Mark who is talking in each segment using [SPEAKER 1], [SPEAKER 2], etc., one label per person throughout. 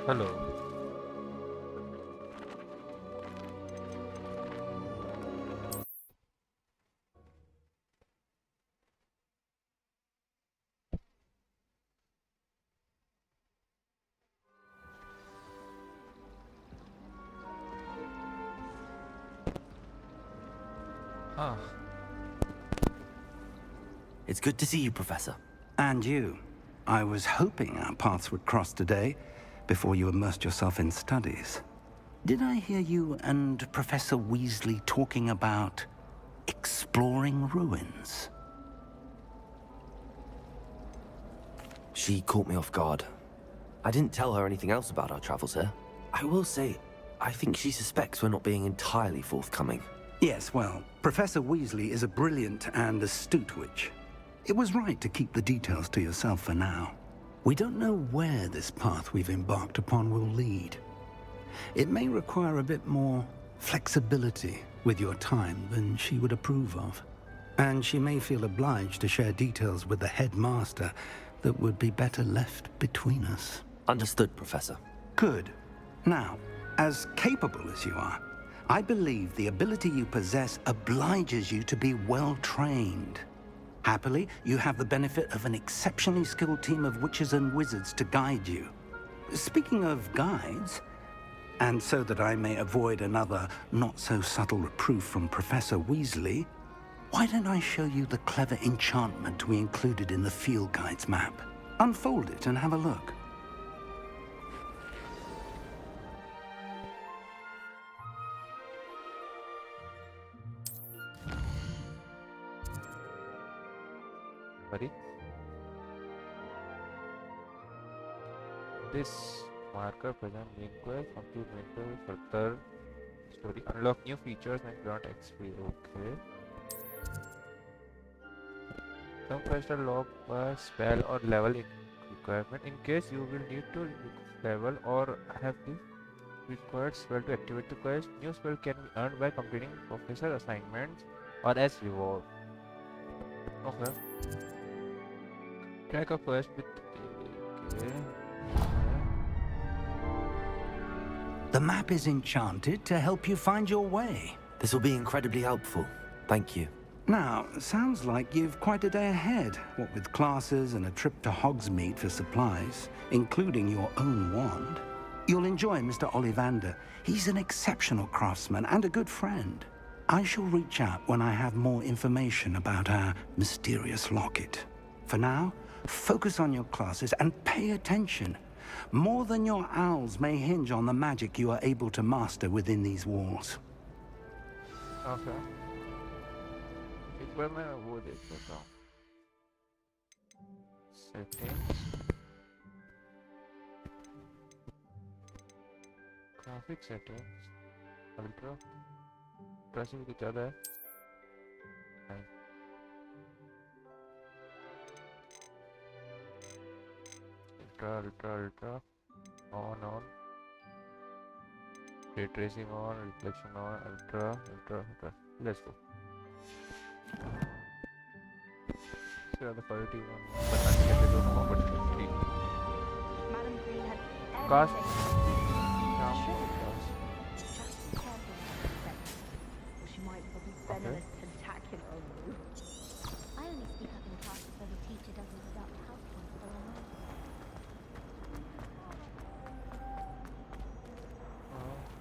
[SPEAKER 1] Hello. Ah,
[SPEAKER 2] It's good to see you, Professor.
[SPEAKER 3] And you. I was hoping our paths would cross today, before you immersed yourself in studies. Did I hear you and Professor Weasley talking about exploring ruins?
[SPEAKER 2] She caught me off guard. I didn't tell her anything else about our travels here. I will say, I think she suspects we're not being entirely forthcoming.
[SPEAKER 3] Yes, well, Professor Weasley is a brilliant and astute witch. It was right to keep the details to yourself for now. We don't know where this path we've embarked upon will lead. It may require a bit more flexibility with your time than she would approve of. And she may feel obliged to share details with the headmaster that would be better left between us.
[SPEAKER 2] Understood, Professor.
[SPEAKER 3] Good. Now, as capable as you are, I believe the ability you possess obliges you to be well-trained. Happily, you have the benefit of an exceptionally skilled team of witches and wizards to guide you. Speaking of guides, and so that I may avoid another not-so-subtle reproof from Professor Weasley, why don't I show you the clever enchantment we included in the field guide's map? Unfold it and have a look.
[SPEAKER 1] sorry. This marker present main quest, complete mental further story, unlock new features and grant XP. Okay. Some quests are locked by spell or level requirement. In case you will need to level or have the required spell to activate the quest, new spell can be earned by completing professor assignments or as reward. Okay. Track a quest with okay.
[SPEAKER 3] The map is enchanted to help you find your way.
[SPEAKER 2] This will be incredibly helpful. Thank you.
[SPEAKER 3] Now, sounds like you've quite a day ahead, what with classes and a trip to Hogsmeade for supplies, including your own wand. You'll enjoy Mr. Ollivander. He's an exceptional craftsman and a good friend. I shall reach out when I have more information about our mysterious locket. For now, focus on your classes and pay attention. More than your owls may hinge on the magic you are able to master within these walls.
[SPEAKER 1] Okay. एक बार मैं वो देख लेता हूँ settings graphic settings ultra pressing की ज़्यादा है ultra on ray tracing on reflection on ultra let's go. The quality one, but I get it on more, but it's
[SPEAKER 4] Madam Green had
[SPEAKER 1] Cast.
[SPEAKER 4] she might probably venomous tentacular on you.
[SPEAKER 5] I only speak up in class so the teacher doesn't adopt house counsel on me.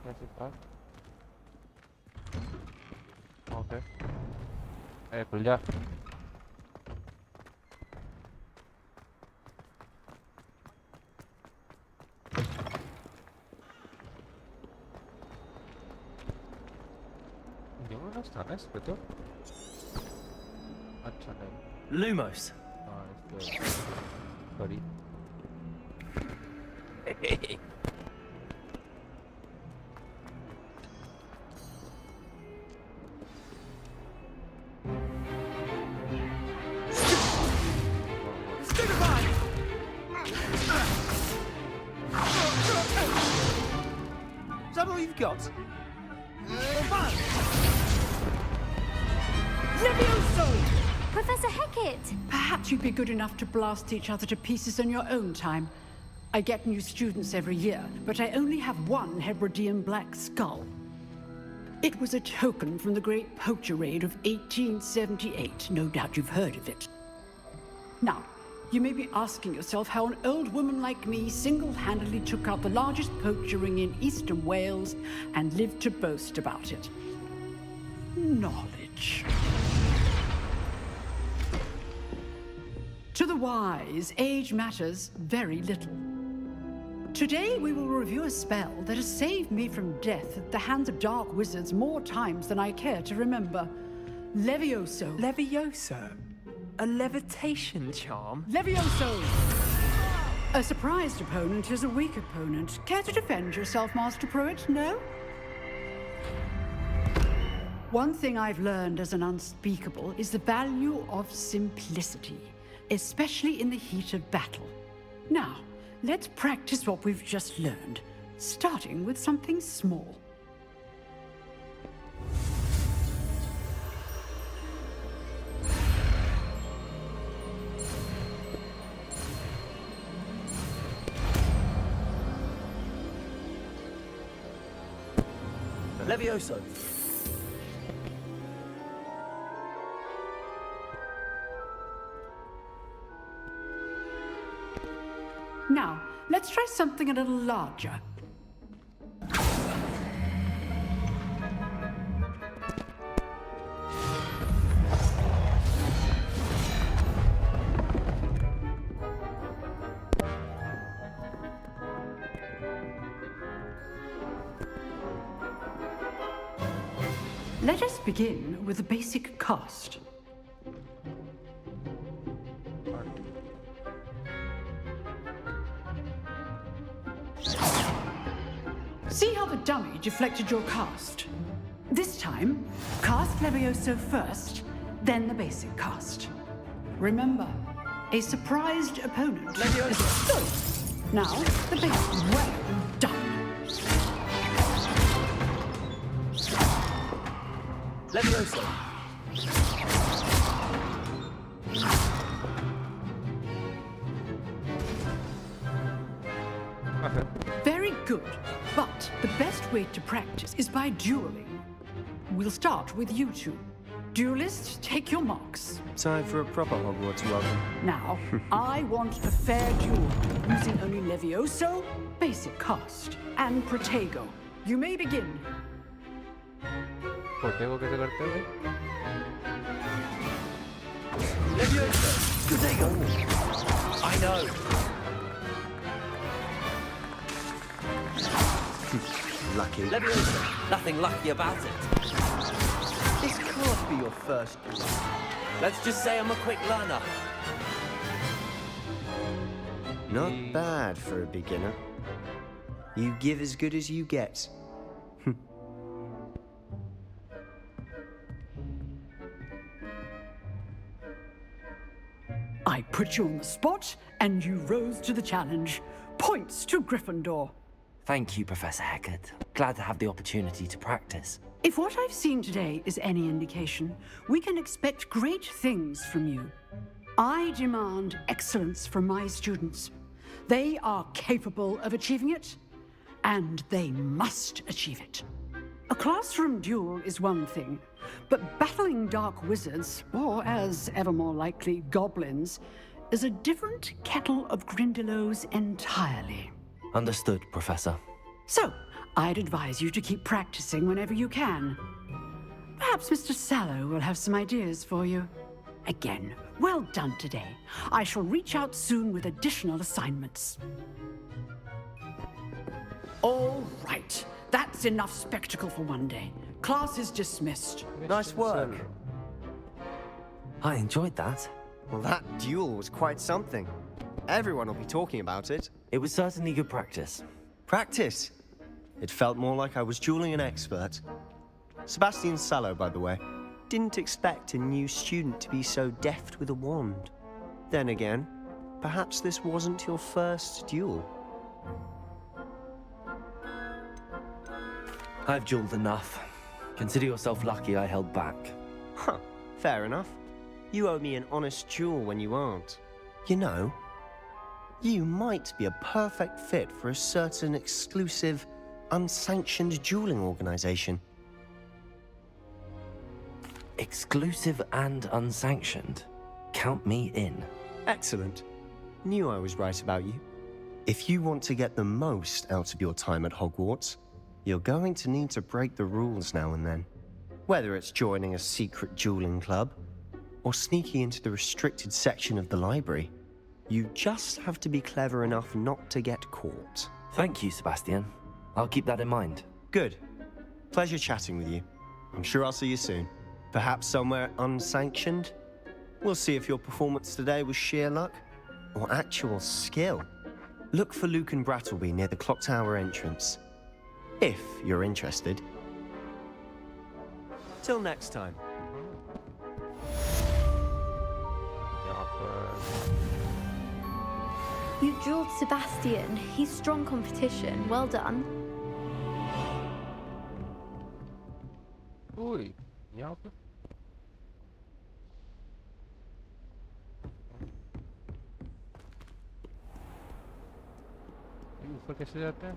[SPEAKER 1] That's it back. Okay. Hey, खुल जा. Sana es betul. अच्छा नहीं.
[SPEAKER 2] Lumos.
[SPEAKER 1] हाँ इसके. Sorry.
[SPEAKER 6] Is that all you've got?
[SPEAKER 5] Professor Hecat!
[SPEAKER 7] Perhaps you'd be good enough to blast each other to pieces on your own time. I get new students every year, but I only have one Hebridean black skull. It was a token from the Great Poacher Raid of 1878. No doubt you've heard of it. Now, you may be asking yourself how an old woman like me single-handedly took out the largest poacher ring in eastern Wales and lived to boast about it. Knowledge. To the wise, age matters very little. Today we will review a spell that has saved me from death at the hands of dark wizards more times than I care to remember. Levioso.
[SPEAKER 6] Levioso? A levitation charm?
[SPEAKER 7] Levioso! A surprised opponent is a weak opponent. Care to defend yourself, Master Pruitt? No? One thing I've learned as an unspeakable is the value of simplicity, especially in the heat of battle. Now, let's practice what we've just learned, starting with something small.
[SPEAKER 6] Levioso.
[SPEAKER 7] Now, let's try something a little larger. Let us begin with the basic cast. See how the dummy deflected your cast? This time, cast Levioso first, then the basic cast. Remember, a surprised opponent is good. Now, the basic. Well done.
[SPEAKER 6] Levioso.
[SPEAKER 7] Very good. But the best way to practice is by dueling. We'll start with you two. Duelists, take your marks.
[SPEAKER 8] Time for a proper Hogwarts welcome.
[SPEAKER 7] Now, I want a fair duel, using only Levioso, basic cast, and Protego. You may begin.
[SPEAKER 1] Protego कैसे करते हैं?
[SPEAKER 6] Levioso. Protego. I know.
[SPEAKER 8] Lucky.
[SPEAKER 6] Leviosa.
[SPEAKER 2] Nothing lucky about it.
[SPEAKER 6] This can't be your first.
[SPEAKER 2] Let's just say I'm a quick learner.
[SPEAKER 8] Not bad for a beginner. You give as good as you get.
[SPEAKER 7] I put you on the spot, and you rose to the challenge. Points to Gryffindor.
[SPEAKER 2] Thank you, Professor Hecat. Glad to have the opportunity to practice.
[SPEAKER 7] If what I've seen today is any indication, we can expect great things from you. I demand excellence from my students. They are capable of achieving it, and they must achieve it. A classroom duel is one thing, but battling dark wizards, or as ever more likely, goblins, is a different kettle of Grindylows entirely.
[SPEAKER 2] Understood, Professor.
[SPEAKER 7] So, I'd advise you to keep practicing whenever you can. Perhaps Mr. Sallow will have some ideas for you. Again, well done today. I shall reach out soon with additional assignments. All right. That's enough spectacle for one day. Class is dismissed.
[SPEAKER 8] Nice work.
[SPEAKER 2] I enjoyed that.
[SPEAKER 8] Well, that duel was quite something. Everyone will be talking about it.
[SPEAKER 2] It was certainly good practice.
[SPEAKER 8] Practice? It felt more like I was dueling an expert. Sebastian Sallow, by the way. Didn't expect a new student to be so deft with a wand. Then again, perhaps this wasn't your first duel.
[SPEAKER 2] I've dueled enough. Consider yourself lucky I held back.
[SPEAKER 8] Huh, fair enough. You owe me an honest duel when you aren't. You know, You might be a perfect fit for a certain exclusive, unsanctioned dueling organization.
[SPEAKER 2] Exclusive and unsanctioned. Count me in.
[SPEAKER 8] Excellent. Knew I was right about you. If you want to get the most out of your time at Hogwarts, you're going to need to break the rules now and then. Whether it's joining a secret dueling club, or sneaking into the restricted section of the library, you just have to be clever enough not to get caught.
[SPEAKER 2] Thank you, Sebastian. I'll keep that in mind.
[SPEAKER 8] Good. Pleasure chatting with you. I'm sure I'll see you soon. Perhaps somewhere unsanctioned? We'll see if your performance today was sheer luck or actual skill. Look for Luke and Brattleby near the clock tower entrance, if you're interested. Till next time.
[SPEAKER 1] यहाँ पर
[SPEAKER 4] You drilled Sebastian. He's strong competition. Well done.
[SPEAKER 1] ओए यहाँ पर ये ऊपर कैसे जाते हैं?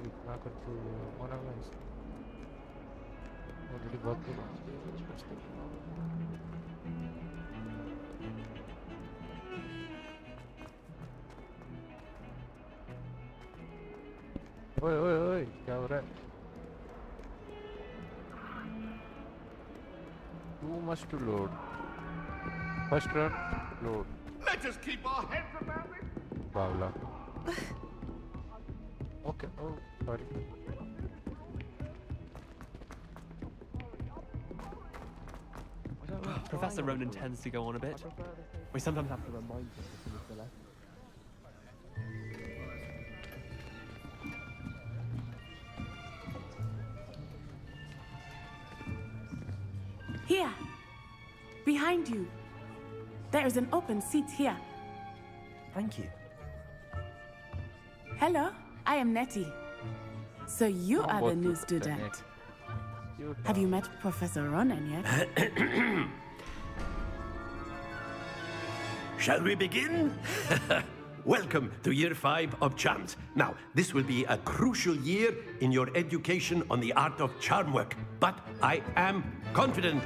[SPEAKER 1] ये इतना कंफ्यूज होना है इसमें। ऑलरेडी बहुत दूर ओए ओए ओए क्या हो रहा है? Too much to load. First run, load.
[SPEAKER 9] Let us keep our heads about it.
[SPEAKER 1] Bavla. Okay. Oh, sorry.
[SPEAKER 10] Professor Ronan tends to go on a bit. We sometimes have to remind him of his delay.
[SPEAKER 11] Here, behind you. There is an open seat here.
[SPEAKER 2] Thank you.
[SPEAKER 11] Hello, I am Nettie. So you are the new student. Have you met Professor Ronan yet?
[SPEAKER 9] Shall we begin? Welcome to Year 5 of Charms. Now, this will be a crucial year in your education on the art of charm work. But I am confident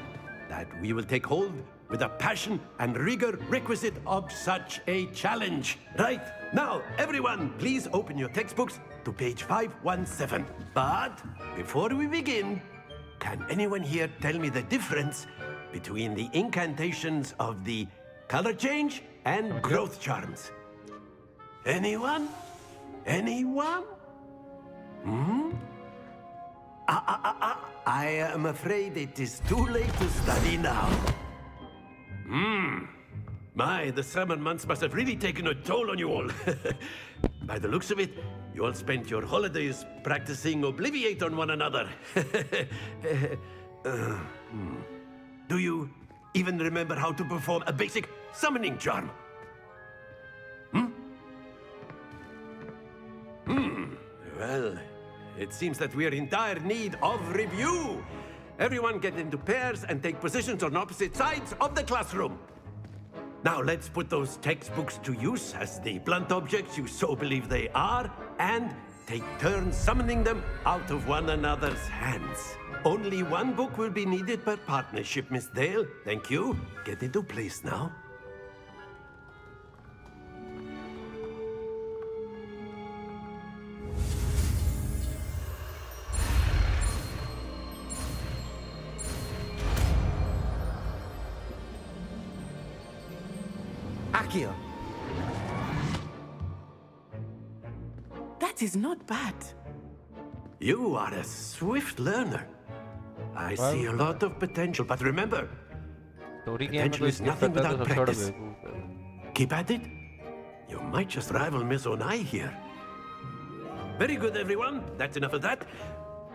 [SPEAKER 9] that we will take hold with the passion and rigor requisite of such a challenge. Right, now, everyone, please open your textbooks to page 517. But before we begin, can anyone here tell me the difference between the incantations of the color change and growth charms? Anyone? Anyone? I am afraid it is too late to study now. My, the summer months must have really taken a toll on you all. By the looks of it, you all spent your holidays practicing Obliviate on one another. Do you even remember how to perform a basic summoning charm? Well, it seems that we are in dire need of review. Everyone get into pairs and take positions on opposite sides of the classroom. Now let's put those textbooks to use as the blunt objects you so believe they are, and take turns summoning them out of one another's hands. Only one book will be needed per partnership, Miss Dale. Thank you. Get into place now.
[SPEAKER 8] Akio.
[SPEAKER 11] That is not bad.
[SPEAKER 9] You are a swift learner. I see a lot of potential, but remember, potential is nothing without practice. Keep at it. You might just rival Miss Onai here. Very good, everyone. That's enough of that.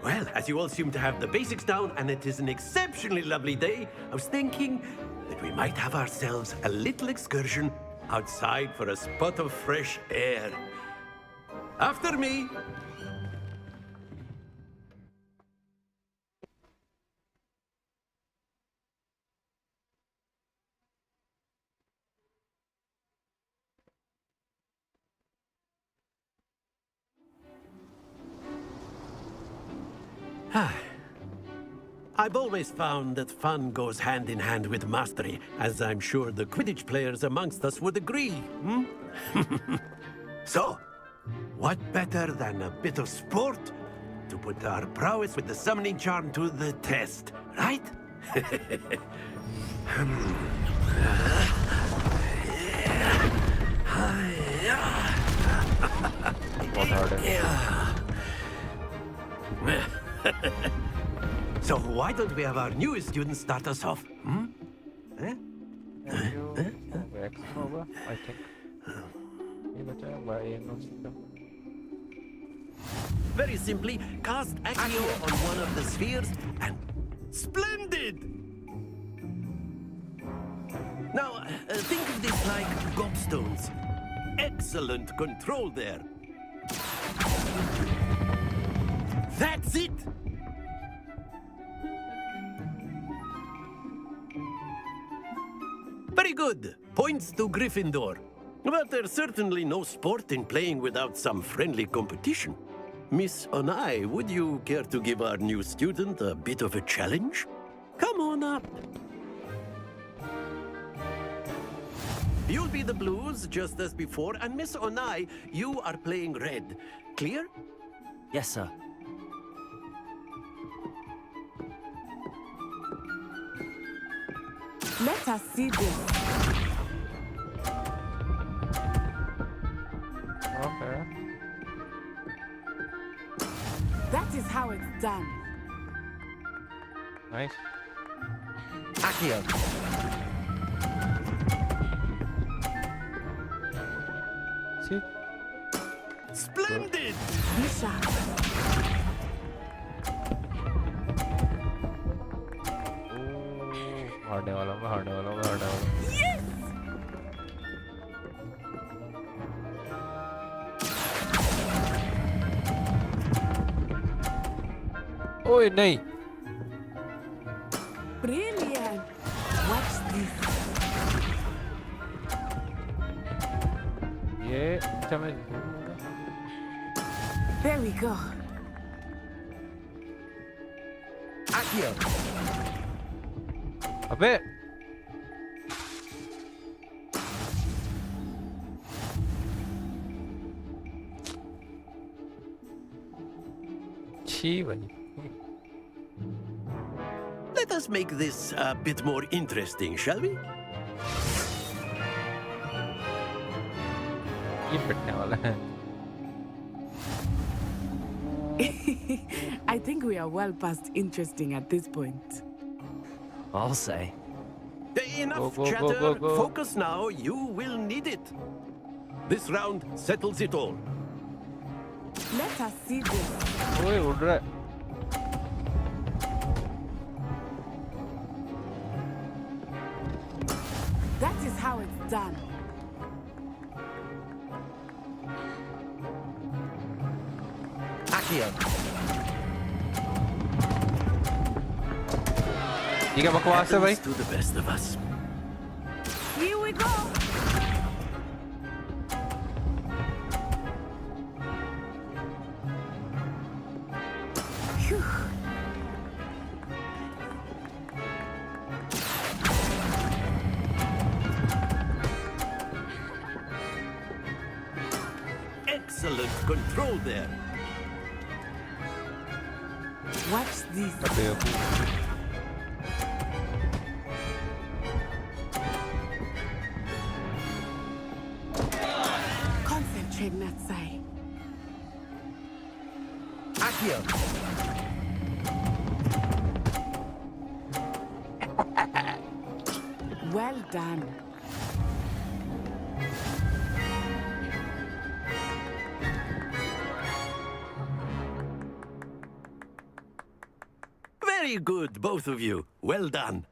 [SPEAKER 9] Well, as you all seem to have the basics down, and it is an exceptionally lovely day, I was thinking that we might have ourselves a little excursion outside for a spot of fresh air. After me. I've always found that fun goes hand in hand with mastery, as I'm sure the Quidditch players amongst us would agree, hmm? So, what better than a bit of sport to put our prowess with the summoning charm to the test, right? So why don't we have our newest student start us off? Hmm?
[SPEAKER 1] I think.
[SPEAKER 9] Very simply, cast Accio on one of the spheres and... Splendid! Now, think of this like gobstones. Excellent control there. That's it! Very good. Points to Gryffindor. But there's certainly no sport in playing without some friendly competition. Miss Onai, would you care to give our new student a bit of a challenge? Come on up. You'll be the blues, just as before, and Miss Onai, you are playing red. Clear?
[SPEAKER 2] Yes, sir.
[SPEAKER 11] Let us see this.
[SPEAKER 1] Okay.
[SPEAKER 11] That is how it's done.
[SPEAKER 1] Nice.
[SPEAKER 8] Accio.
[SPEAKER 1] See?
[SPEAKER 9] Splendid!
[SPEAKER 11] Bisha.
[SPEAKER 1] हारने वाला मैं हारने वाला मैं हारने वाला
[SPEAKER 11] Yes!
[SPEAKER 1] ओए नहीं
[SPEAKER 11] Brilliant. Watch this.
[SPEAKER 1] ये अच्छा मैं
[SPEAKER 11] There we go.
[SPEAKER 8] Accio.
[SPEAKER 1] अबे छी भाई
[SPEAKER 9] Let us make this a bit more interesting, shall we?
[SPEAKER 1] ये पिटने वाला है
[SPEAKER 11] I think we are well past interesting at this point.
[SPEAKER 2] I'll say.
[SPEAKER 9] Enough
[SPEAKER 1] Go, go,
[SPEAKER 9] chatter.
[SPEAKER 1] go, go.
[SPEAKER 9] Focus now. You will need it. This round settles it all.
[SPEAKER 11] Let us see this.
[SPEAKER 1] ओए उड़ रहा है
[SPEAKER 11] That is how it's done.
[SPEAKER 8] Accio.
[SPEAKER 1] ये क्या बकवास है भाई
[SPEAKER 9] Happens to the best of us.
[SPEAKER 11] Here we go. Phew.
[SPEAKER 9] Excellent control there.
[SPEAKER 11] Watch this. Concentrate, Natsai.
[SPEAKER 8] Accio.
[SPEAKER 11] Well done.
[SPEAKER 9] Very good, both of you. Well done.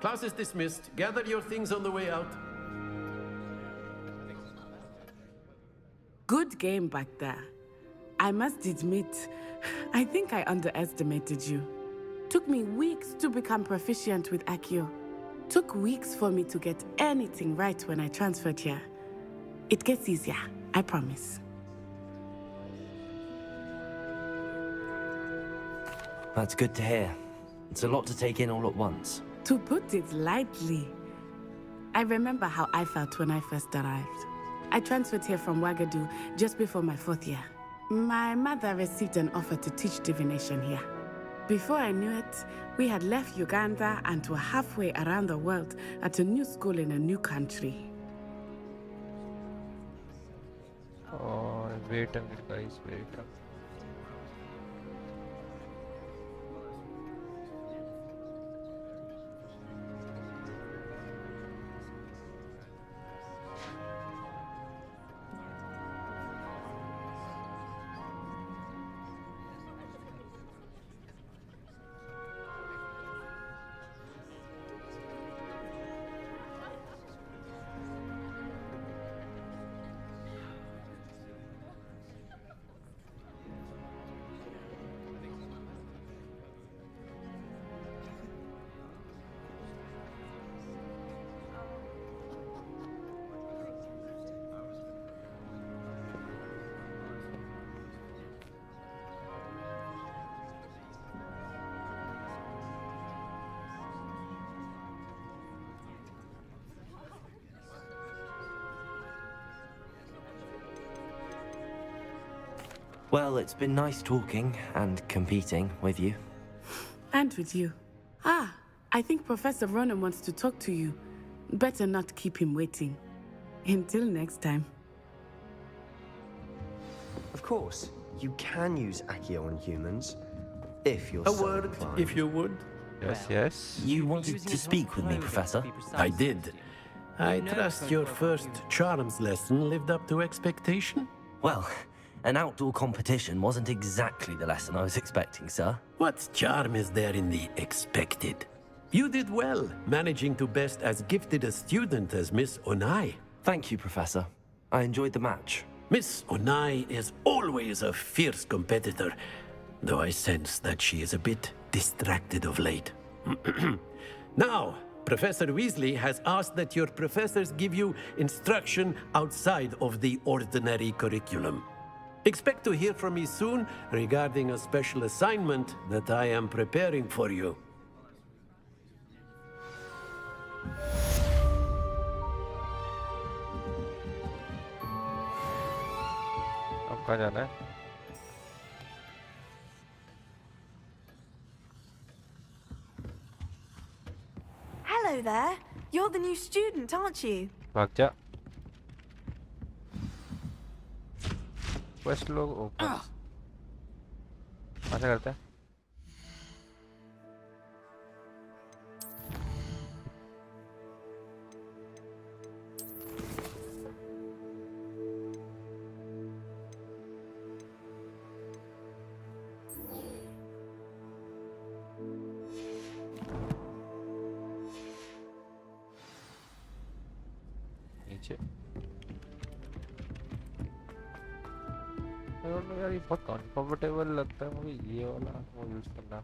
[SPEAKER 9] Class is dismissed. Gather your things on the way out.
[SPEAKER 11] Good game back there. I must admit, I think I underestimated you. Took me weeks to become proficient with Accio. Took weeks for me to get anything right when I transferred here. It gets easier, I promise.
[SPEAKER 2] That's good to hear. It's a lot to take in all at once.
[SPEAKER 11] To put it lightly, I remember how I felt when I first arrived. I transferred here from Ouagadougou just before my 4th year. My mother received an offer to teach divination here. Before I knew it, we had left Uganda and were halfway around the world at a new school in a new country.
[SPEAKER 1] Oh, wait a minute, guys, wait a minute.
[SPEAKER 2] Well, it's been nice talking and competing with you.
[SPEAKER 11] And with you. I think Professor Ronan wants to talk to you. Better not keep him waiting. Until next time.
[SPEAKER 8] Of course, you can use Accio on humans, if you're
[SPEAKER 9] A
[SPEAKER 8] so
[SPEAKER 9] word,
[SPEAKER 8] inclined.
[SPEAKER 9] if you would.
[SPEAKER 1] Yes, yes.
[SPEAKER 2] You wanted to speak with me, Professor?
[SPEAKER 9] I did. I trust your first charms lesson lived up to expectation?
[SPEAKER 2] Well, an outdoor competition wasn't exactly the lesson I was expecting, sir.
[SPEAKER 9] What charm is there in the expected? You did well, managing to best as gifted a student as Miss Onai.
[SPEAKER 2] Thank you, Professor. I enjoyed the match.
[SPEAKER 9] Miss Onai is always a fierce competitor, though I sense that she is a bit distracted of late. Now, Professor Weasley has asked that your professors give you instruction outside of the ordinary curriculum. Expect to hear from me soon regarding a special assignment that I am preparing for you.
[SPEAKER 1] अब कहाँ जाना है?
[SPEAKER 12] Hello there. You're the new student, aren't you?
[SPEAKER 1] भाग जा. Quest log open. ऐसा करते हैं. नीचे. यार ये बहुत कंफर्टेबल लगता है मुझे ये वाला वो यूज करना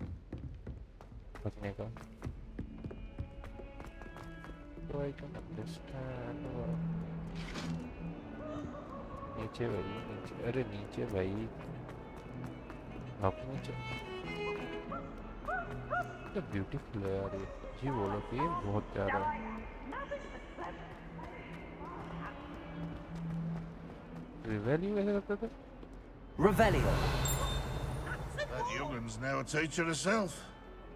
[SPEAKER 1] रखने का. तो आई कैन अंडरस्टैंड. नीचे भाई नीचे. अरे नीचे भाई. आप नीचे. तो ब्यूटीफुल है यार ये. जी बोलो कि ये बहुत प्यारा है. रिवेल्यू कैसे करते थे?
[SPEAKER 2] Revelio.
[SPEAKER 13] That young'un's now a teacher herself.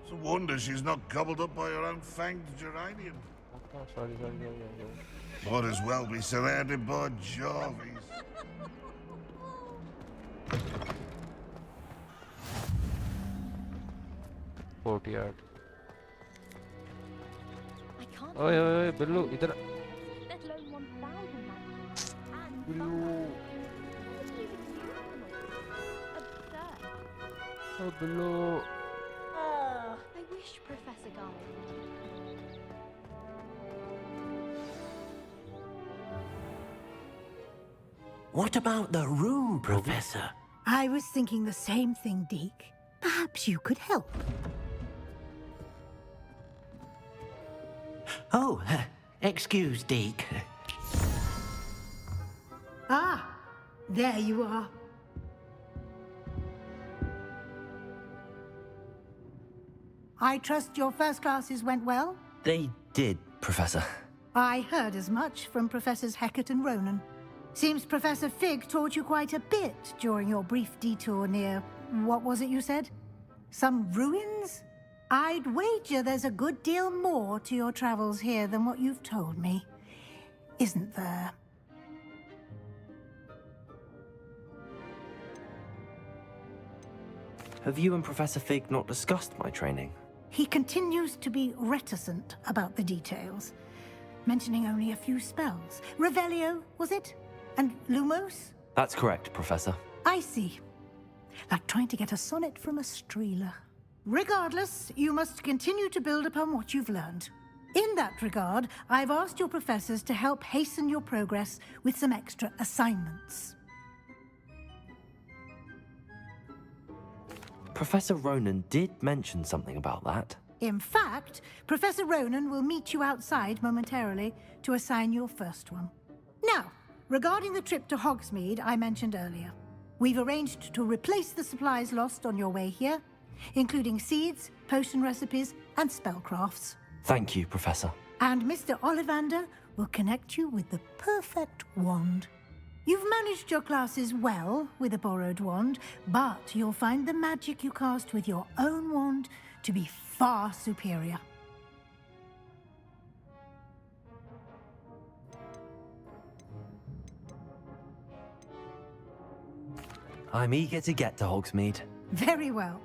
[SPEAKER 13] It's a wonder she's not gobbled up by her own fanged geranium.
[SPEAKER 1] Oh, sorry.
[SPEAKER 13] Might as well be surrounded by Jarvies.
[SPEAKER 1] Courtyard.
[SPEAKER 5] I can't.
[SPEAKER 1] ओए बिल्लू इधर.
[SPEAKER 5] Let alone 1,000 man. And
[SPEAKER 1] Billu.
[SPEAKER 5] absurd.
[SPEAKER 1] O Billu.
[SPEAKER 5] I wish Professor Garland.
[SPEAKER 9] What about the room, Professor?
[SPEAKER 14] I was thinking the same thing, Deke. Perhaps you could help.
[SPEAKER 9] Oh, excuse, Deke.
[SPEAKER 7] Ah, there you are. I trust your first classes went well?
[SPEAKER 2] They did, Professor.
[SPEAKER 7] I heard as much from Professors Hecat and Ronan. Seems Professor Fig taught you quite a bit during your brief detour near... what was it you said? Some ruins? I'd wager there's a good deal more to your travels here than what you've told me. Isn't there?
[SPEAKER 2] Have you and Professor Fig not discussed my training?
[SPEAKER 7] He continues to be reticent about the details, mentioning only a few spells. Revelio, was it? And Lumos?
[SPEAKER 2] That's correct, Professor.
[SPEAKER 7] I see. Like trying to get a sonnet from a streeler. Regardless, you must continue to build upon what you've learned. In that regard, I've asked your professors to help hasten your progress with some extra assignments.
[SPEAKER 2] Professor Ronan did mention something about that.
[SPEAKER 7] In fact, Professor Ronan will meet you outside momentarily to assign your first one. Now, regarding the trip to Hogsmeade I mentioned earlier, we've arranged to replace the supplies lost on your way here, including seeds, potion recipes, and spellcrafts.
[SPEAKER 2] Thank you, Professor.
[SPEAKER 7] And Mr. Ollivander will connect you with the perfect wand. You've managed your classes well with a borrowed wand, but you'll find the magic you cast with your own wand to be far superior.
[SPEAKER 2] I'm eager to get to Hogsmeade.
[SPEAKER 7] Very well.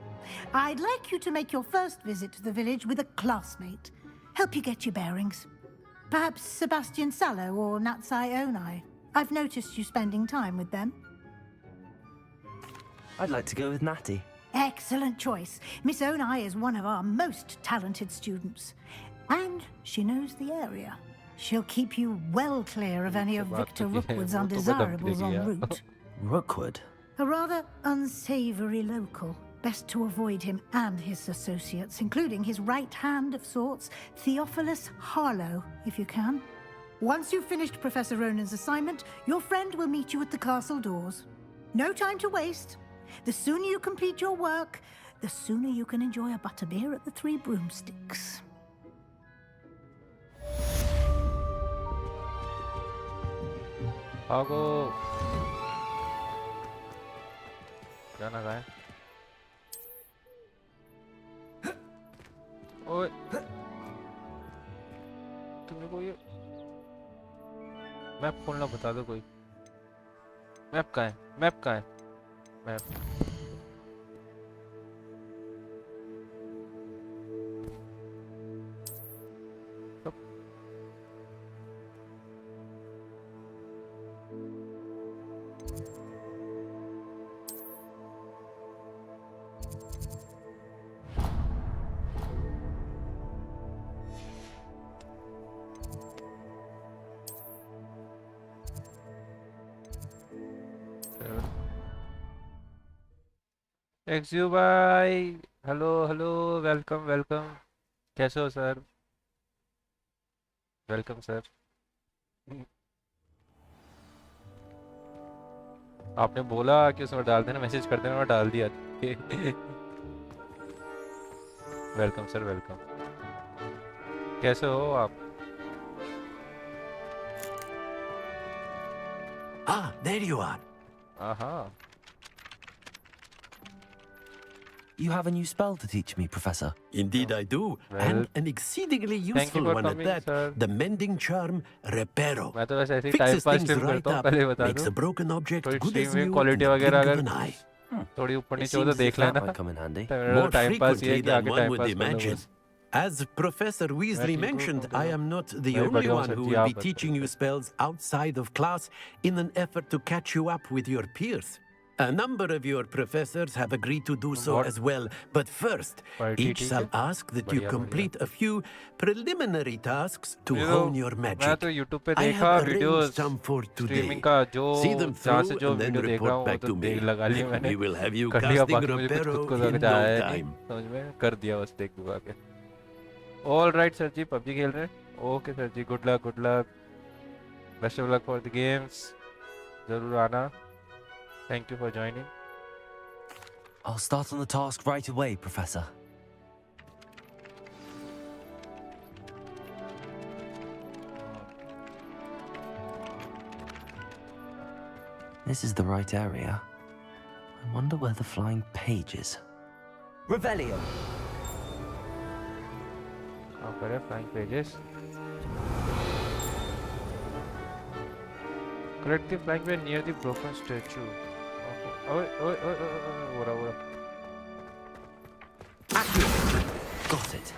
[SPEAKER 7] I'd like you to make your first visit to the village with a classmate. Help you get your bearings. Perhaps Sebastian Sallow or Natsai Onai. I've noticed you spending time with them.
[SPEAKER 2] I'd like to go with Natty.
[SPEAKER 7] Excellent choice. Miss Onai is one of our most talented students. And she knows the area. She'll keep you well clear of any of Victor Rookwood's undesirables en route.
[SPEAKER 2] Rookwood?
[SPEAKER 7] A rather unsavory local. Best to avoid him and his associates, including his right hand of sorts, Theophilus Harlow, if you can. Once you've finished Professor Ronan's assignment, your friend will meet you at the castle doors. No time to waste. The sooner you complete your work, the sooner you can enjoy a butterbeer at the Three Broomsticks.
[SPEAKER 1] भागो क्या ना गए ओए तुमने को ये map खोलना बता दो कोई मैप कहाँ है मैप एक्सयू भाई हेलो हेलो वेलकम कैसे हो सर वेलकम सर आपने बोला कि उसमें डाल देना मैसेज कर देना मैं डाल दिया वेलकम सर वेलकम कैसे हो आप
[SPEAKER 9] there you are.
[SPEAKER 2] You have a new spell to teach me, Professor.
[SPEAKER 9] Indeed I do, and an exceedingly useful one at that. The mending charm Reparo. Fixes things right up, makes a broken object good as new in the blink of an eye.
[SPEAKER 1] थोड़ी ऊपर नीचे हो तो देख लेना
[SPEAKER 9] More frequently than one would imagine. As Professor Weasley mentioned, I am not the only one who will be teaching you spells outside of class in an effort to catch you up with your peers. A number of your professors have agreed to do so as well, but first, each shall ask that you complete a few preliminary tasks to hone your magic. I have arranged some for today. See them through and then report back to me. We will have you casting Reparo in no time.
[SPEAKER 1] कर दिया बस देख दूंगा के All right sir जी PUBG खेल रहे हैं Okay sir ji, good luck, good luck. Best of luck for the games. जरूर आना. Thank you for joining.
[SPEAKER 2] I'll start on the task right away, Professor. This is the right area. I wonder where the flying page is.
[SPEAKER 6] Revelio.
[SPEAKER 1] Okay, flying pages. Collect the flying page near the broken statue. Okay. Ora.
[SPEAKER 2] Got it.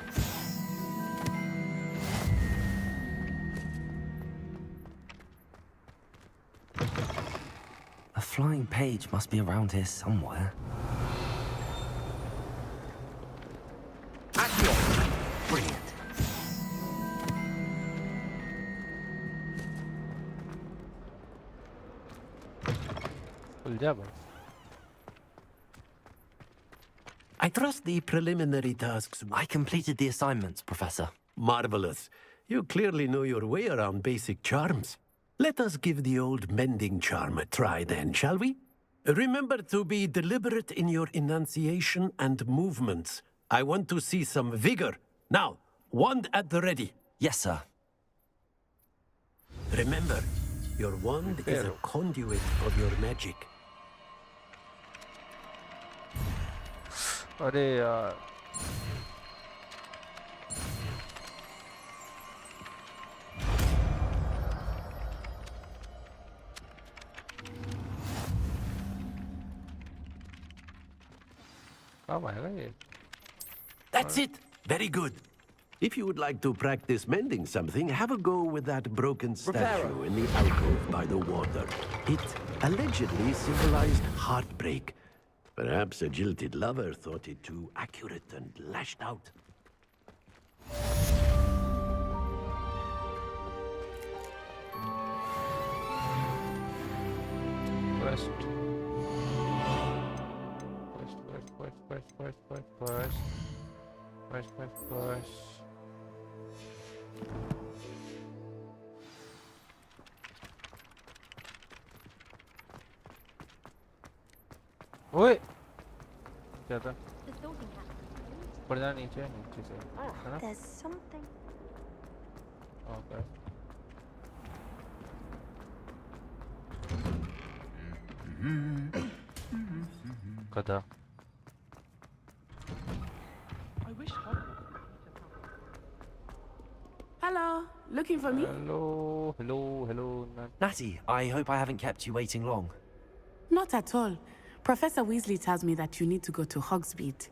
[SPEAKER 2] A flying page must be around here somewhere. Brilliant.
[SPEAKER 9] I trust the preliminary tasks.
[SPEAKER 2] I completed the assignments, Professor.
[SPEAKER 9] Marvelous. You clearly know your way around basic charms. Let us give the old mending charm a try then, shall we? Remember to be deliberate in your enunciation and movements. I want to see some vigor. Now, wand at the ready.
[SPEAKER 2] Yes, sir.
[SPEAKER 9] Remember, your wand is a conduit of your magic.
[SPEAKER 1] अरे यार. कब आएगा ये?
[SPEAKER 9] That's it. Very good. If you would like to practice mending something, have a go with that broken statue in the alcove by the water. It allegedly symbolized heartbreak. Perhaps a jilted lover thought it too accurate and lashed out.
[SPEAKER 1] First. ओए क्या था? ऊपर जाना नीचे से है ना?
[SPEAKER 12] There's something.
[SPEAKER 1] Okay. कदा?
[SPEAKER 11] Hello, looking for me?
[SPEAKER 1] Hello.
[SPEAKER 2] Natty, I hope I haven't kept you waiting long.
[SPEAKER 11] Not at all. Professor Weasley tells me that you need to go to Hogsmeade.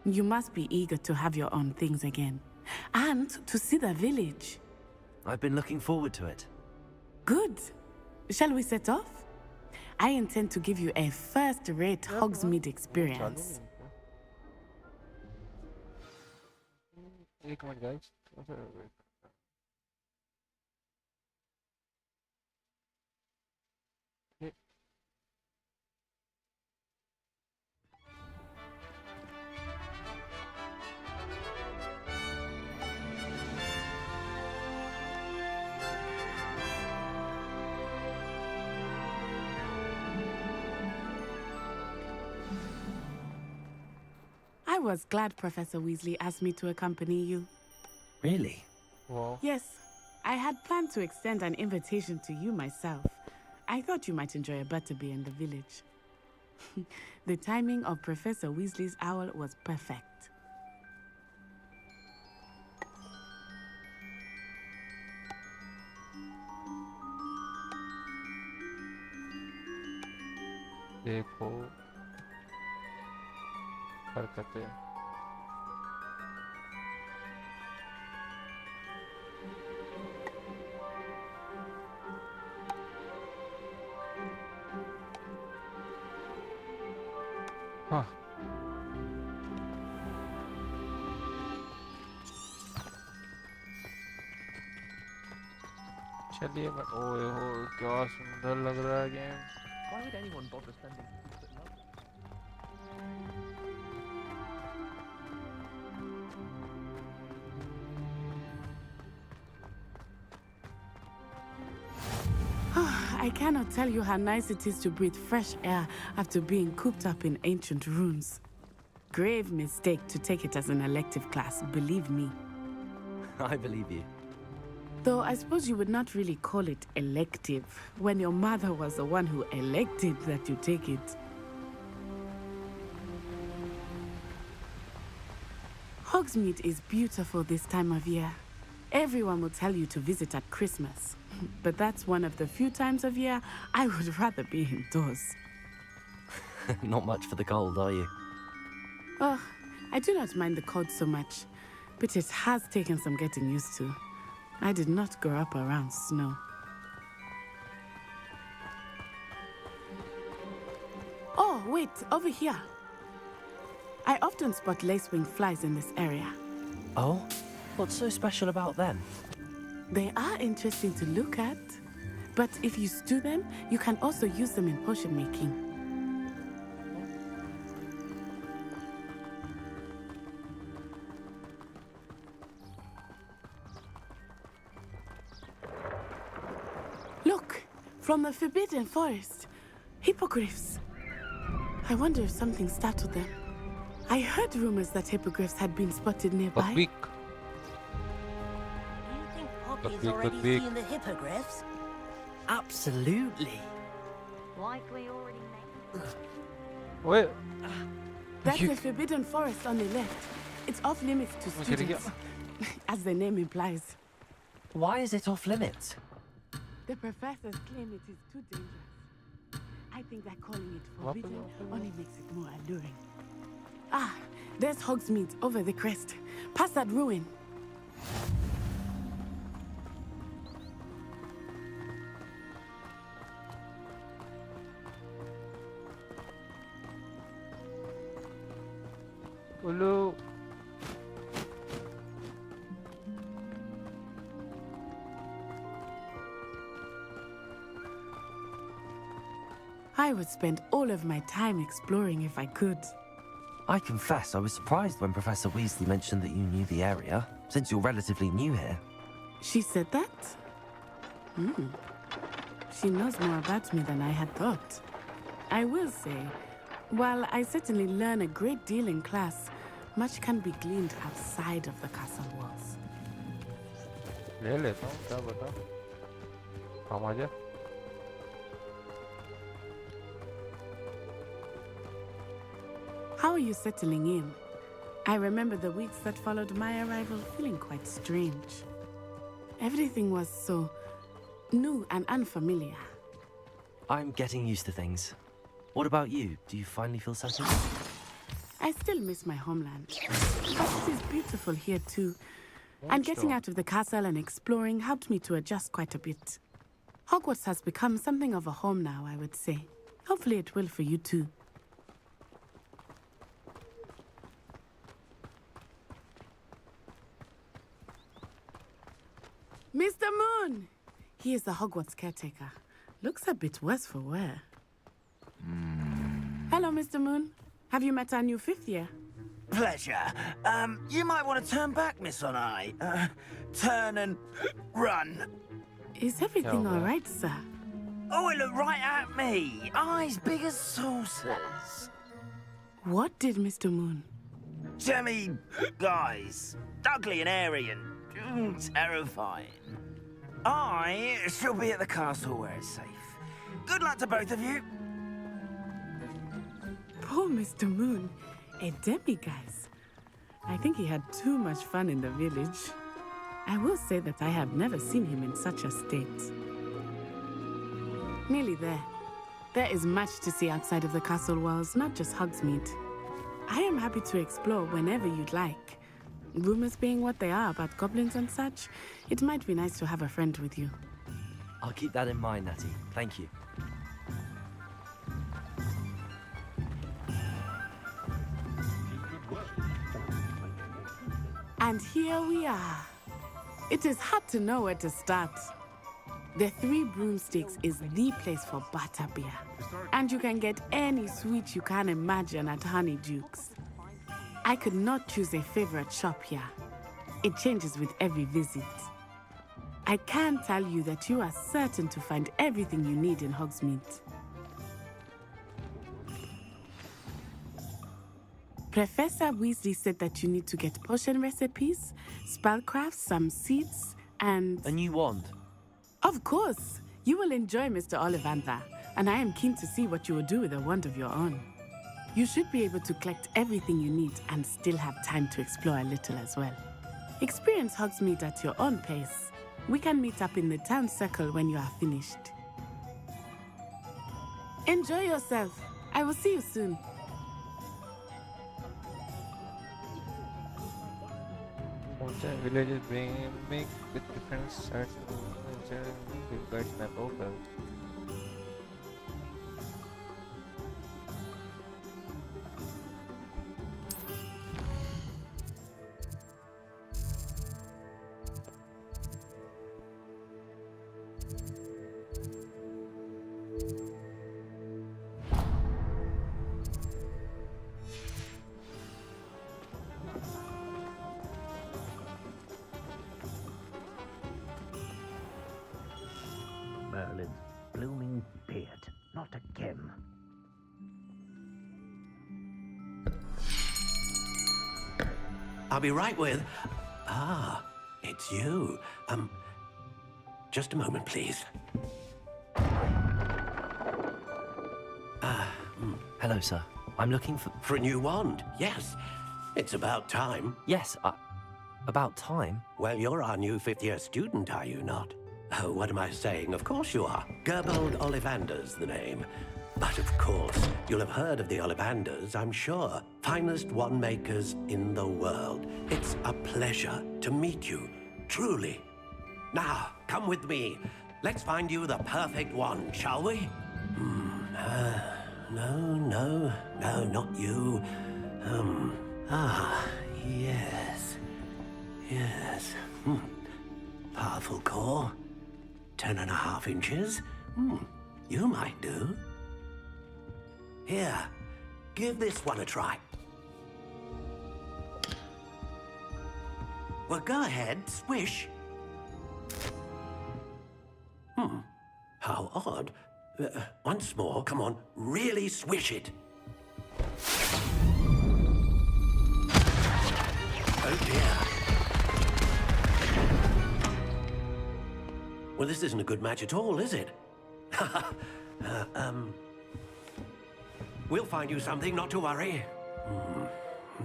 [SPEAKER 11] You must be eager to have your own things again. And to see the village.
[SPEAKER 2] I've been looking forward to it.
[SPEAKER 11] Good. Shall we set off? I intend to give you a first-rate Hogsmeade experience.
[SPEAKER 1] Come on, guys.
[SPEAKER 11] I was glad Professor Weasley asked me to accompany you.
[SPEAKER 2] Really?
[SPEAKER 1] Wow.
[SPEAKER 11] Yes, I had planned to extend an invitation to you myself. I thought you might enjoy a butterbeer in the village. The timing of Professor Weasley's owl was perfect.
[SPEAKER 1] देखो हरकतें हाँ चलिए मैं ओए हो क्या सुंदर लग रहा है game
[SPEAKER 10] Why would anyone bother spending secret love?
[SPEAKER 11] I cannot tell you how nice it is to breathe fresh air after being cooped up in ancient ruins. Grave mistake to take it as an elective class, believe me.
[SPEAKER 2] I believe you.
[SPEAKER 11] Though I suppose you would not really call it elective when your mother was the one who elected that you take it. Hogsmeade is beautiful this time of year. Everyone will tell you to visit at Christmas. But that's one of the few times of year I would rather be indoors.
[SPEAKER 2] Not much for the cold, are you?
[SPEAKER 11] Oh, I do not mind the cold so much, but it has taken some getting used to. I did not grow up around snow. Oh, wait, over here. I often spot lacewing flies in this area.
[SPEAKER 2] Oh? What's so special about them?
[SPEAKER 11] They are interesting to look at, but if you stew them, you can also use them in potion making. Look, from the Forbidden Forest, hippogriffs. I wonder if something startled them. I heard rumors that hippogriffs had been spotted nearby.
[SPEAKER 1] Big.
[SPEAKER 14] Poppy's already seen the hippogriffs?
[SPEAKER 6] Absolutely.
[SPEAKER 4] Likely already made.
[SPEAKER 1] Wait.
[SPEAKER 11] That's the Forbidden Forest on the left. It's off limits to students, as the name implies.
[SPEAKER 6] Why is it off limits?
[SPEAKER 11] The professors claim it is too dangerous. I think that calling it forbidden only makes it more alluring. Ah, there's Hogsmeade over the crest, past that ruin.
[SPEAKER 1] Hello.
[SPEAKER 11] I would spend all of my time exploring if I could.
[SPEAKER 2] I confess I was surprised when Professor Weasley mentioned that you knew the area, since you're relatively new here.
[SPEAKER 11] She said that? She knows more about me than I had thought. I will say, while I certainly learn a great deal in class, much can be gleaned outside of the castle walls.
[SPEAKER 1] ले लेता हूँ, क्या बता? काम आ जा.
[SPEAKER 11] How are you settling in? I remember the weeks that followed my arrival feeling quite strange. Everything was so new and unfamiliar.
[SPEAKER 2] I'm getting used to things. What about you? Do you finally feel settled?
[SPEAKER 11] I still miss my homeland, but it is beautiful here too. And getting out of the castle and exploring helped me to adjust quite a bit. Hogwarts has become something of a home now, I would say. Hopefully it will for you too. Mr. Moon! He is the Hogwarts caretaker. Looks a bit worse for wear. Hello, Mr. Moon. Have you met our new fifth year?
[SPEAKER 15] Pleasure. You might want to turn back, Miss On-Eye. Turn and run.
[SPEAKER 11] Is everything all right, sir?
[SPEAKER 15] Oh, it looked right at me. Eyes big as saucers.
[SPEAKER 11] What did Mr. Moon?
[SPEAKER 15] Jemmy guys. Ugly and airy and terrifying. I shall be at the castle where it's safe. Good luck to both of you.
[SPEAKER 11] Poor Mr. Moon. A demiguise. I think he had too much fun in the village. I will say that I have never seen him in such a state. Nearly there. There is much to see outside of the castle walls, not just Hogsmeade. I am happy to explore whenever you'd like. Rumors being what they are about goblins and such, it might be nice to have a friend with you.
[SPEAKER 2] I'll keep that in mind, Natty. Thank you.
[SPEAKER 11] And here we are. It is hard to know where to start. The Three Broomsticks is the place for butterbeer. And you can get any sweet you can imagine at Honeydukes. I could not choose a favorite shop here. It changes with every visit. I can tell you that you are certain to find everything you need in Hogsmeade. Professor Weasley said that you need to get potion recipes, spellcrafts, some seeds, and...
[SPEAKER 6] A new wand?
[SPEAKER 11] Of course! You will enjoy Mr. Ollivander, and I am keen to see what you will do with a wand of your own. You should be able to collect everything you need and still have time to explore a little as well. Experience Hogsmeade at your own pace. We can meet up in the town circle when you are finished. Enjoy yourself. I will see you soon.
[SPEAKER 1] Mountain villages make with different sides of the map open.
[SPEAKER 15] Merlin's blooming beard. Not again.
[SPEAKER 9] I'll be right with... Ah, it's you. Just a moment, please.
[SPEAKER 6] Hello, sir. I'm looking for...
[SPEAKER 9] For a new wand, yes. It's about time.
[SPEAKER 6] Yes, about time?
[SPEAKER 9] Well, you're our new fifth-year student, are you not? Oh, what am I saying? Of course you are. Gerbold Ollivander's the name. But of course, you'll have heard of the Ollivanders, I'm sure. Finest wand makers in the world. It's a pleasure to meet you, truly. Now, come with me. Let's find you the perfect wand, shall we? No, not you. Yes. Powerful core. 10.5 inches. You might do. Here, give this one a try. Well, go ahead, swish. How odd. Once more, come on, really swish it. Oh dear. Well, this isn't a good match at all, is it? We'll find you something, not to worry.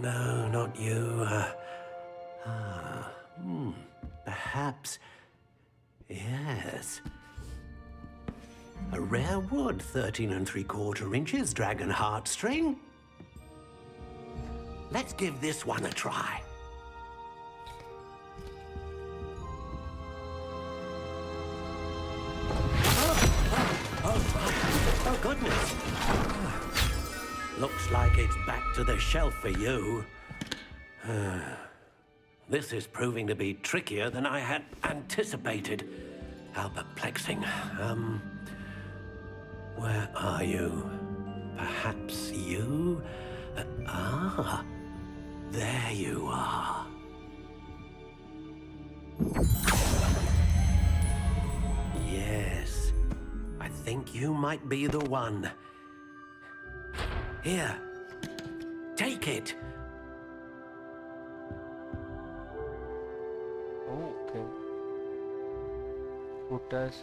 [SPEAKER 9] No, not you. Perhaps... Yes. A rare wood, 13 3/4 inches, dragon heartstring. Let's give this one a try. Oh, goodness. Looks like it's back to the shelf for you. This is proving to be trickier than I had anticipated. How perplexing. Where are you? Perhaps you? There you are. Yes, I think you might be the one. Here, take it.
[SPEAKER 1] Oh, okay. Put us...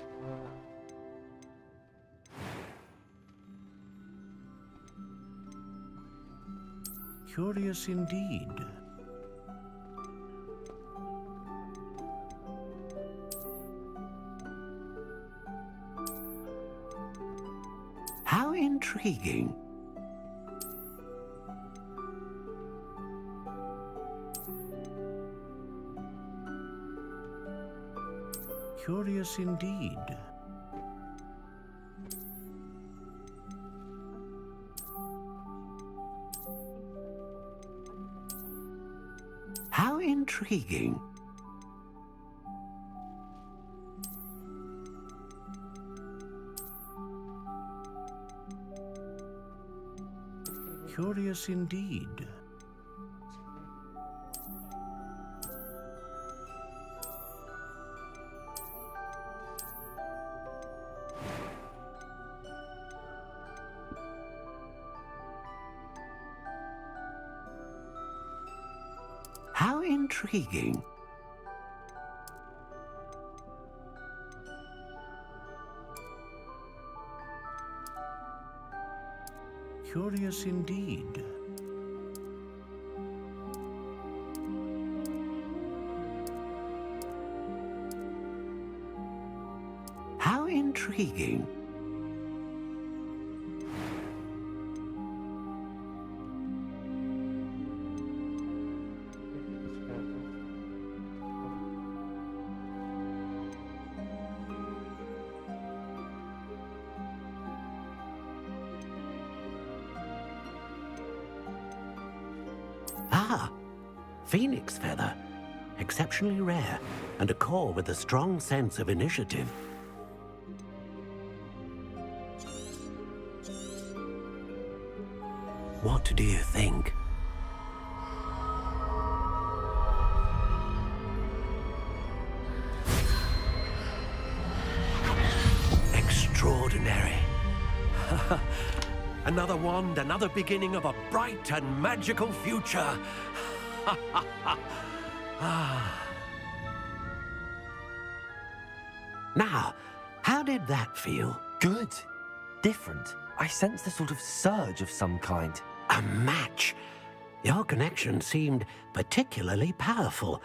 [SPEAKER 16] Curious indeed.
[SPEAKER 9] How intriguing.
[SPEAKER 16] Curious indeed.
[SPEAKER 9] How intriguing.
[SPEAKER 16] Curious indeed.
[SPEAKER 9] intriguing.
[SPEAKER 16] Curious indeed.
[SPEAKER 9] How intriguing. Ah, Phoenix Feather. Exceptionally rare, and a core with a strong sense of initiative. What do you think? Extraordinary. Another wand, another beginning of a bright and magical future. Now, how did that feel?
[SPEAKER 2] Good. Different. I sensed a sort of surge of some kind.
[SPEAKER 9] A match. Your connection seemed particularly powerful.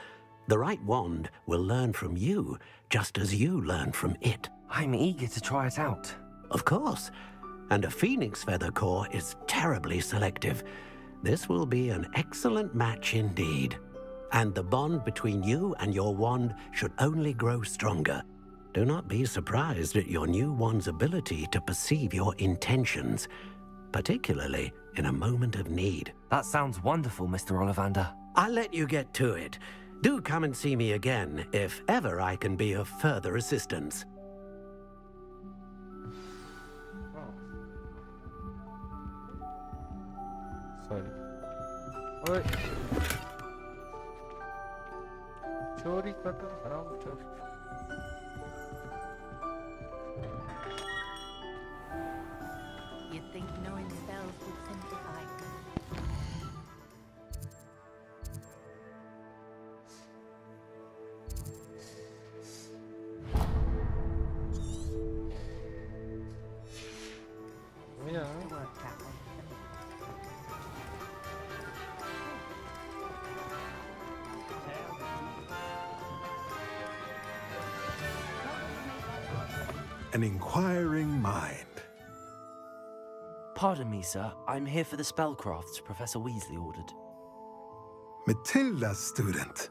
[SPEAKER 9] The right wand will learn from you, just as you learn from it.
[SPEAKER 2] I'm eager to try it out.
[SPEAKER 9] Of course. And a Phoenix Feather core is terribly selective. This will be an excellent match indeed. And the bond between you and your wand should only grow stronger. Do not be surprised at your new wand's ability to perceive your intentions, particularly in a moment of need.
[SPEAKER 2] That sounds wonderful, Mr. Ollivander.
[SPEAKER 9] I'll let you get to it. Do come and see me again if ever I can be of further assistance.
[SPEAKER 1] Sorry. Oi. चोरी करते हराम चोर.
[SPEAKER 14] You'd think knowing spells would simplify.
[SPEAKER 1] Yeah.
[SPEAKER 17] An inquiring mind.
[SPEAKER 2] Pardon me, sir. I'm here for the spellcrafts Professor Weasley ordered.
[SPEAKER 17] Matilda's student.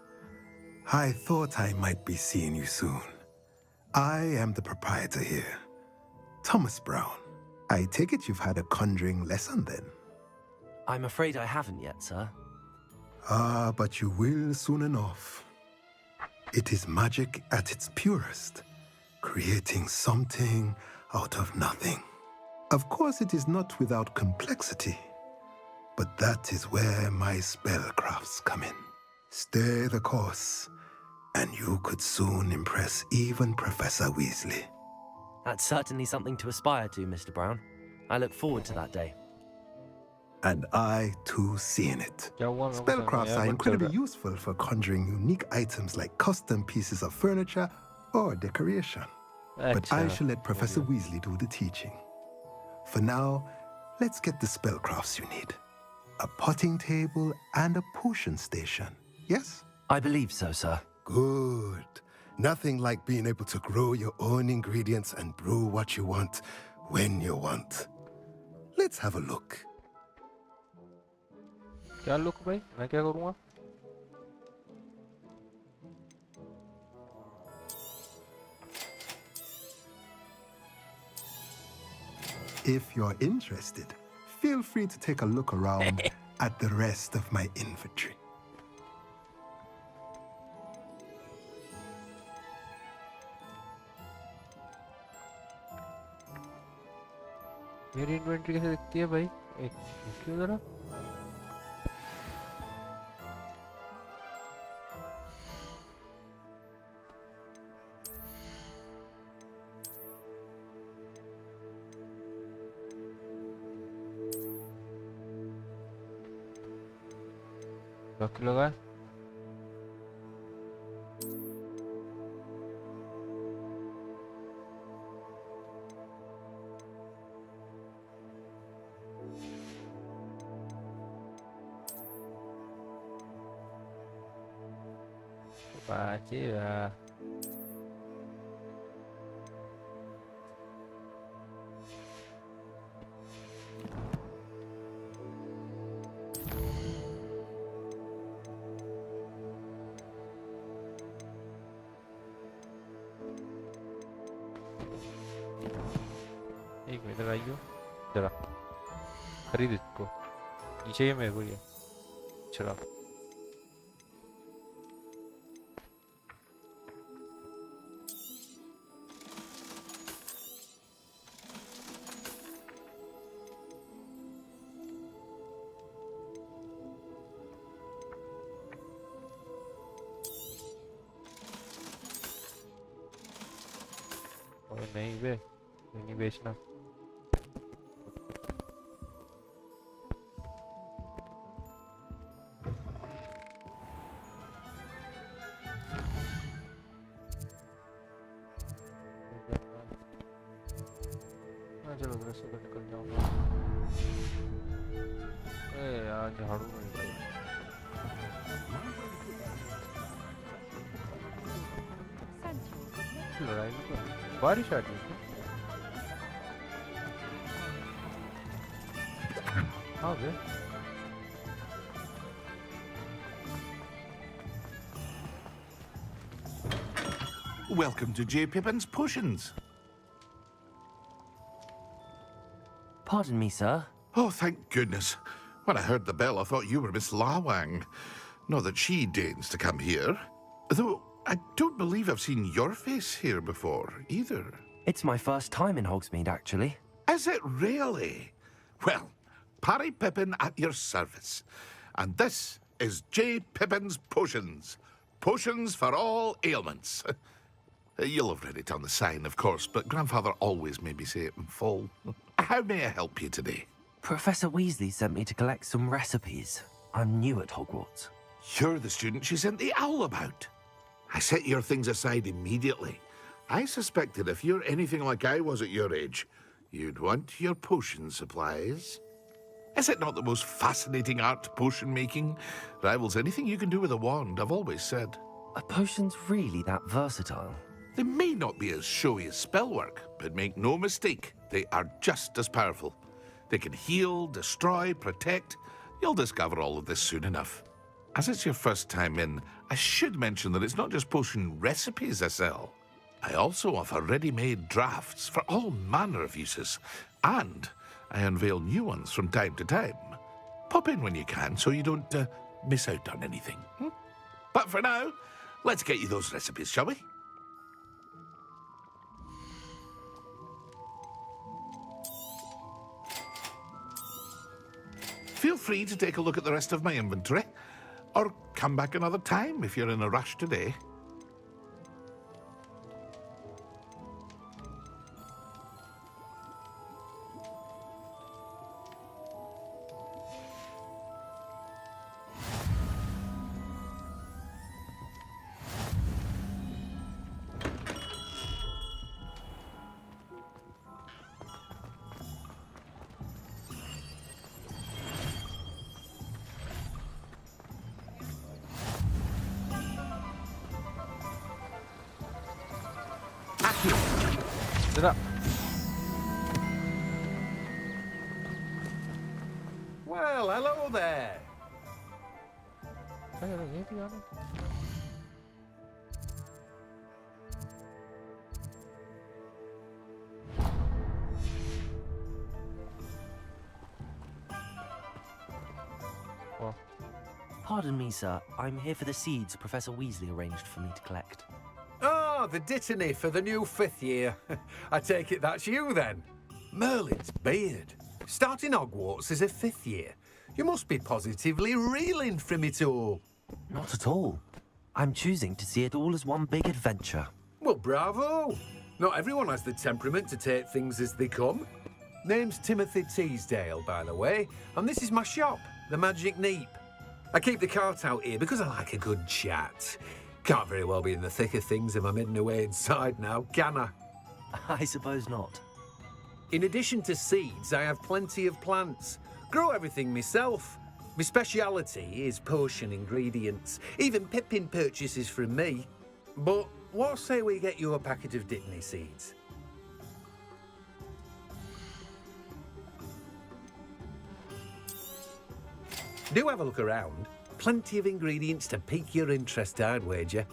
[SPEAKER 17] I thought I might be seeing you soon. I am the proprietor here, Thomas Brown. I take it you've had a conjuring lesson then?
[SPEAKER 2] I'm afraid I haven't yet, sir.
[SPEAKER 17] Ah, but you will soon enough. It is magic at its purest, creating something out of nothing. Of course, it is not without complexity, but that is where my spellcrafts come in. Stay the course, and you could soon impress even Professor Weasley.
[SPEAKER 2] That's certainly something to aspire to, Mr. Brown. I look forward to that day.
[SPEAKER 17] And I, too, see in it. Spellcrafts are incredibly useful for conjuring unique items like custom pieces of furniture or decoration. But I shall let Professor Weasley do the teaching. For now, let's get the spellcrafts you need. A potting table and a potion station, yes?
[SPEAKER 2] I believe so, sir.
[SPEAKER 17] Good. Nothing like being able to grow your own ingredients and brew what you want, when you want. Let's have a look.
[SPEAKER 1] क्या look भाई? मैं क्या करूँगा?
[SPEAKER 17] If you're interested, feel free to take a look around at the rest of my inventory.
[SPEAKER 1] मेरी inventory कैसे दिखती है भाई? एक क्यों जरा? लॉक लगा Pacira. एक मिनट आइयो जरा खरीद इसको ये चाहिए मेरे को ये चलो और नहीं बे नहीं बेचना चलो उधर से निकल जाऊंगा यार झाड़ू मिल गई लड़ाई तो बारिश आ गई हाँ बे
[SPEAKER 13] Welcome to J. Pippin's Potions.
[SPEAKER 6] Pardon me, sir.
[SPEAKER 13] Oh, thank goodness. When I heard the bell, I thought you were Miss Lawang. Not that she deigns to come here. Though, I don't believe I've seen your face here before, either.
[SPEAKER 6] It's my first time in Hogsmeade, actually.
[SPEAKER 13] Is it really? Well, Parry Pippin at your service. And this is J. Pippin's Potions. Potions for all ailments. You'll have read it on the sign, of course, but Grandfather always made me say it in full. How may I help you today?
[SPEAKER 6] Professor Weasley sent me to collect some recipes. I'm new at Hogwarts.
[SPEAKER 13] You're the student she sent the owl about. I set your things aside immediately. I suspected if you're anything like I was at your age, you'd want your potion supplies. Is it not the most fascinating art, potion making? Rivals anything you can do with a wand, I've always said.
[SPEAKER 6] Are potions really that versatile?
[SPEAKER 13] They may not be as showy as spellwork, but make no mistake, they are just as powerful. They can heal, destroy, protect. You'll discover all of this soon enough. As it's your first time in, I should mention that it's not just potion recipes I sell. I also offer ready-made drafts for all manner of uses, and I unveil new ones from time to time. Pop in when you can so you don't miss out on anything. But for now, let's get you those recipes, shall we? Feel free to take a look at the rest of my inventory, or come back another time if you're in a rush today.
[SPEAKER 9] Well, hello there.
[SPEAKER 6] Pardon me, sir. I'm here for the seeds Professor Weasley arranged for me to collect.
[SPEAKER 18] Ah, the dittany for the new 5th year. I take it that's you, then. Merlin's beard. Starting Hogwarts as a 5th year. You must be positively reeling from it all.
[SPEAKER 6] Not at all. I'm choosing to see it all as one big adventure.
[SPEAKER 18] Well, bravo. Not everyone has the temperament to take things as they come. Name's Timothy Teasdale, by the way, and this is my shop, the Magic Neep. I keep the cart out here because I like a good chat. Can't very well be in the thick of things if I'm hidden away inside now, can I?
[SPEAKER 6] I suppose not.
[SPEAKER 18] In addition to seeds, I have plenty of plants. Grow everything myself. My speciality is potion ingredients, even pippin purchases from me. But what say we get you a packet of Dittany seeds? Do have a look around. Plenty of ingredients to pique your interest, I'd wager.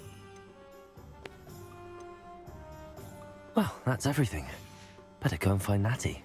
[SPEAKER 6] Well, that's everything. Better go and find Natty.